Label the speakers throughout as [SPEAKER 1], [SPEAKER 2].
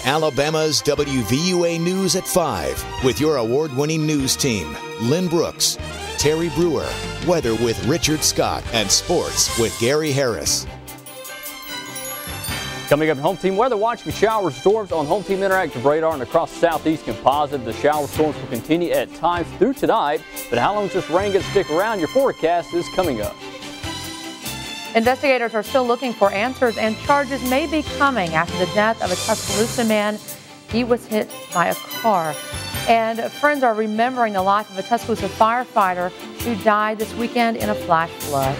[SPEAKER 1] Alabama's WVUA News at 5 with your award-winning news team, Lynn Brooks, Terry Brewer, weather with Richard Scott, and sports with Gary Harris.
[SPEAKER 2] Coming up, Home Team Weather, watching shower storms on Home Team Interactive Radar and across the Southeast Composite. The shower storms will continue at times through tonight, but how long does this rain get to stick around? Your forecast is coming up.
[SPEAKER 3] Investigators are still looking for answers, and charges may be coming after the death of a Tuscaloosa man. He was hit by a car. And friends are remembering the life of a Tuscaloosa firefighter who died this weekend in a flash flood.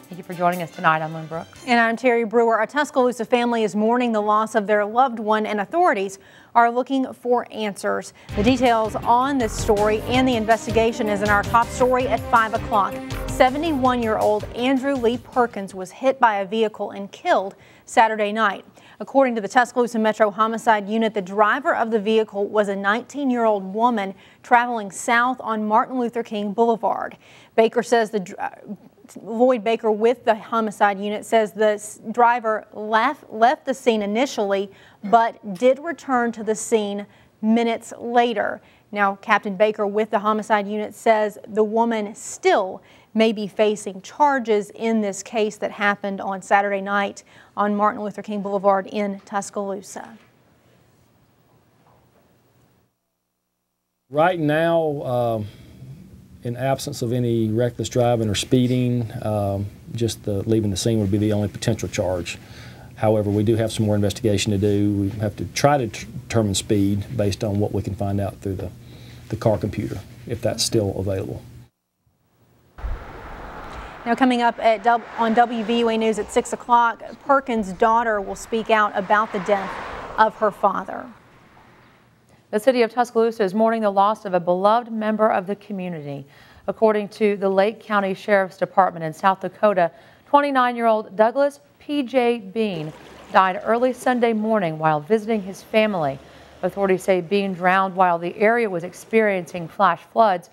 [SPEAKER 3] Thank you for joining us tonight. I'm Lynn Brooks.
[SPEAKER 4] And I'm Terry Brewer. A Tuscaloosa family is mourning the loss of their loved one, and authorities are looking for answers. The details on this story and the investigation is in our top story at 5 o'clock. 71-year-old Andrew Lee Perkins was hit by a vehicle and killed Saturday night. According to the Tuscaloosa Metro Homicide Unit, the driver of the vehicle was a 19-year-old woman traveling south on Martin Luther King Boulevard. Lloyd Baker with the homicide unit says the driver left the scene initially, but did return to the scene minutes later. Now, Captain Baker with the homicide unit says the woman still may be facing charges in this case that happened on Saturday night on Martin Luther King Boulevard in Tuscaloosa.
[SPEAKER 5] Right now, in absence of any reckless driving or speeding, just leaving the scene would be the only potential charge. However, we do have some more investigation to do. We have to try to determine speed based on what we can find out through the car computer, if that's still available.
[SPEAKER 4] Now, coming up on WVUA News at 6 o'clock, Perkins' daughter will speak out about the death of her father.
[SPEAKER 3] The city of Tuscaloosa is mourning the loss of a beloved member of the community. According to the Lake County Sheriff's Department in South Dakota, 29-year-old Douglas P.J. Bean died early Sunday morning while visiting his family. Authorities say Bean drowned while the area was experiencing flash floods.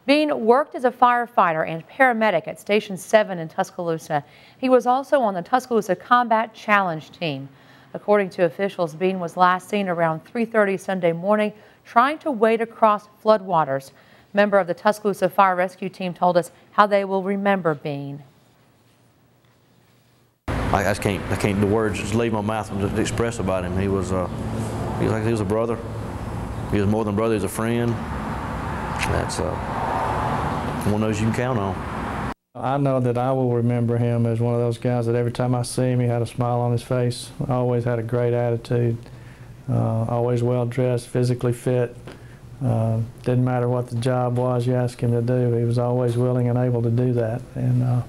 [SPEAKER 3] Bean worked as a firefighter and paramedic at Station 7 in Tuscaloosa. He was also on the Tuscaloosa Combat Challenge team. According to officials, Bean was last seen around 3:30 Sunday morning trying to wade across floodwaters. Member of the Tuscaloosa Fire Rescue Team told us how they will remember Bean.
[SPEAKER 6] I can't, the words just leave my mouth to express about him. He was a brother. He was more than a brother, he was a friend. That's one of those you can count on.
[SPEAKER 7] I know that I will remember him as one of those guys that every time I see him, he had a smile on his face. Always had a great attitude. Always well dressed, physically fit. Didn't matter what the job was you asked him to do. He was always willing and able to do that. And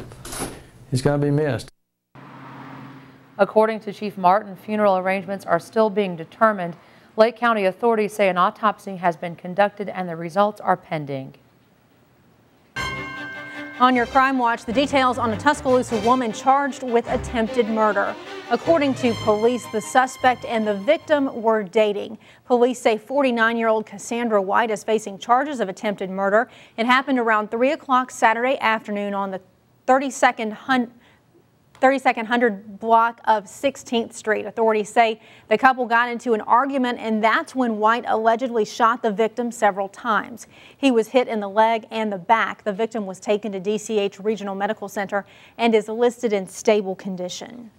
[SPEAKER 7] he's going to be missed.
[SPEAKER 3] According to Chief Martin, funeral arrangements are still being determined. Lake County authorities say an autopsy has been conducted and the results are pending.
[SPEAKER 4] On your Crime Watch, the details on a Tuscaloosa woman charged with attempted murder. According to police, the suspect and the victim were dating. Police say 49-year-old Cassandra White is facing charges of attempted murder. It happened around 3 o'clock Saturday afternoon on the 32nd block of 16th Street. Authorities say the couple got into an argument, and that's when White allegedly shot the victim several times. He was hit in the leg and the back. The victim was taken to DCH Regional Medical Center and is listed in stable condition.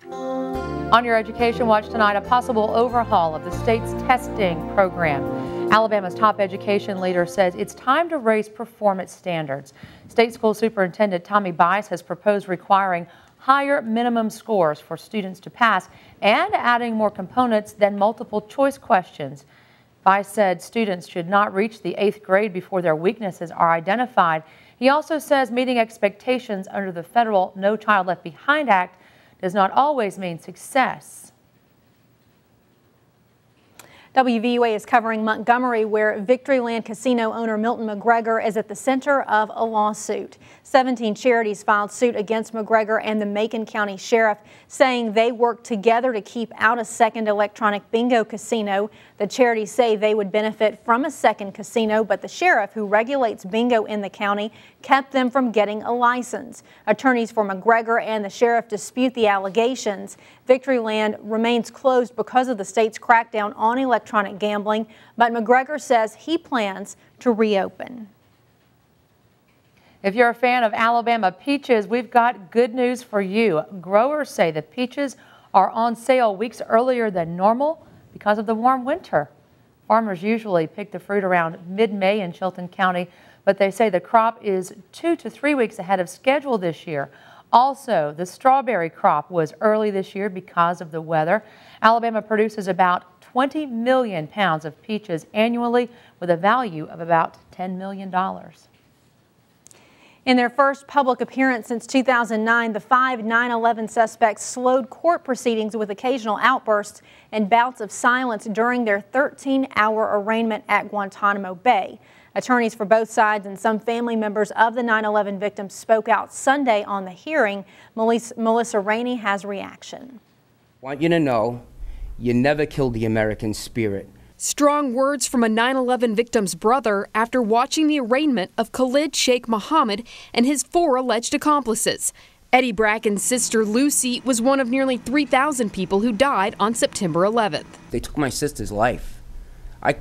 [SPEAKER 3] On your Education Watch tonight, a possible overhaul of the state's testing program. Alabama's top education leader says it's time to raise performance standards. State School Superintendent Tommy Bice has proposed requiring higher minimum scores for students to pass and adding more components than multiple choice questions. Bice said students should not reach the 8th grade before their weaknesses are identified. He also says meeting expectations under the federal No Child Left Behind Act does not always mean success.
[SPEAKER 4] WVUA is covering Montgomery, where Victoryland Casino owner Milton McGregor is at the center of a lawsuit. 17 charities filed suit against McGregor and the Macon County Sheriff, saying they worked together to keep out a second electronic bingo casino. The charities say they would benefit from a second casino, but the sheriff, who regulates bingo in the county, kept them from getting a license. Attorneys for McGregor and the sheriff dispute the allegations. Victoryland remains closed because of the state's crackdown on electronic gambling, but McGregor says he plans to reopen.
[SPEAKER 3] If you're a fan of Alabama peaches, we've got good news for you. Growers say the peaches are on sale weeks earlier than normal because of the warm winter. Farmers usually pick the fruit around mid-May in Chilton County, but they say the crop is 2 to 3 weeks ahead of schedule this year. Also, the strawberry crop was early this year because of the weather. Alabama produces about 20 million pounds of peaches annually with a value of about $10 million.
[SPEAKER 4] In their first public appearance since 2009, the 5 9/11 suspects slowed court proceedings with occasional outbursts and bouts of silence during their 13-hour arraignment at Guantanamo Bay. Attorneys for both sides and some family members of the 9/11 victims spoke out Sunday on the hearing. Melissa Rainey has reaction.
[SPEAKER 8] I want you to know you never killed the American spirit.
[SPEAKER 9] Strong words from a 9/11 victim's brother after watching the arraignment of Khalid Sheikh Mohammed and his 4 alleged accomplices. Eddie Bracken's sister Lucy was one of nearly 3,000 people who died on September 11th.
[SPEAKER 8] They took my sister's life. I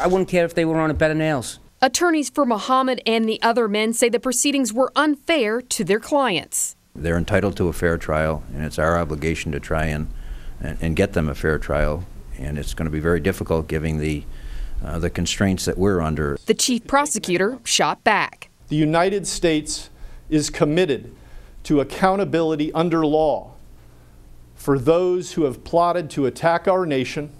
[SPEAKER 8] wouldn't care if they were on a bed of nails.
[SPEAKER 9] Attorneys for Mohammed and the other men say the proceedings were unfair to their clients.
[SPEAKER 10] They're entitled to a fair trial, and it's our obligation to try and get them a fair trial. And it's going to be very difficult given the constraints that we're under.
[SPEAKER 9] The chief prosecutor shot back.
[SPEAKER 11] The United States is committed to accountability under law for those who have plotted to attack our nation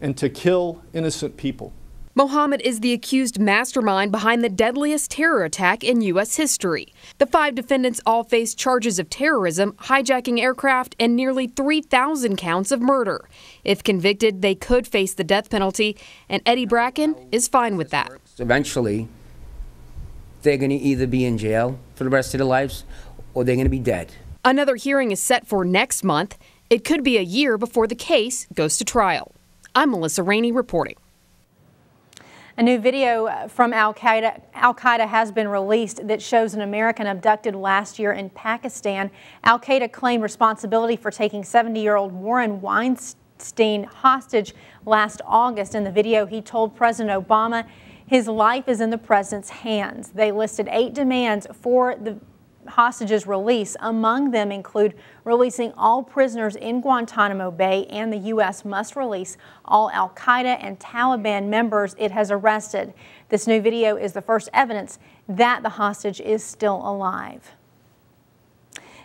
[SPEAKER 11] and to kill innocent people.
[SPEAKER 9] Mohammed is the accused mastermind behind the deadliest terror attack in U.S. history. The 5 defendants all face charges of terrorism, hijacking aircraft, and nearly 3,000 counts of murder. If convicted, they could face the death penalty, and Eddie Bracken is fine with that.
[SPEAKER 8] Eventually, they're going to either be in jail for the rest of their lives or they're going to be dead.
[SPEAKER 9] Another hearing is set for next month. It could be a year before the case goes to trial. I'm Melissa Rainey reporting.
[SPEAKER 4] A new video from Al-Qaeda has been released that shows an American abducted last year in Pakistan. Al-Qaeda claimed responsibility for taking 70-year-old Warren Weinstein hostage last August. In the video, he told President Obama his life is in the president's hands. They listed 8 demands for the hostages' release. Among them include releasing all prisoners in Guantanamo Bay, and the U.S. must release all Al-Qaeda and Taliban members it has arrested. This new video is the first evidence that the hostage is still alive.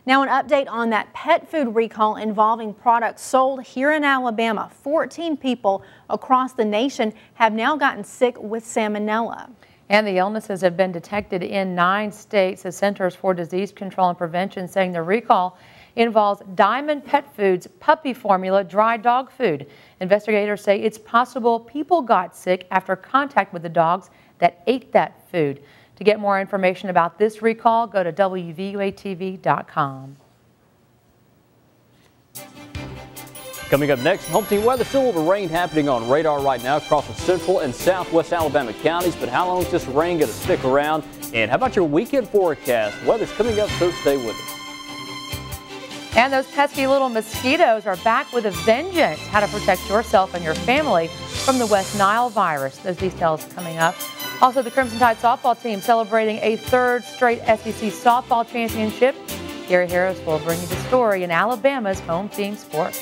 [SPEAKER 4] Now, an update on that pet food recall involving products sold here in Alabama. 14 people across the nation have now gotten sick with salmonella.
[SPEAKER 3] And the illnesses have been detected in 9 states. The Centers for Disease Control and Prevention saying the recall involves Diamond Pet Foods puppy formula dry dog food. Investigators say it's possible people got sick after contact with the dogs that ate that food. To get more information about this recall, go to WVUATV.com.
[SPEAKER 2] Coming up next, home team weather. Still a little rain happening on radar right now across the central and southwest Alabama counties. But how long is this rain going to stick around? And how about your weekend forecast? Weather's coming up, so stay with us.
[SPEAKER 3] And those pesky little mosquitoes are back with a vengeance. How to protect yourself and your family from the West Nile virus. Those details coming up. Also, the Crimson Tide softball team celebrating a 3rd straight SEC softball championship. Gary Harris will bring you the story in Alabama's home team sports.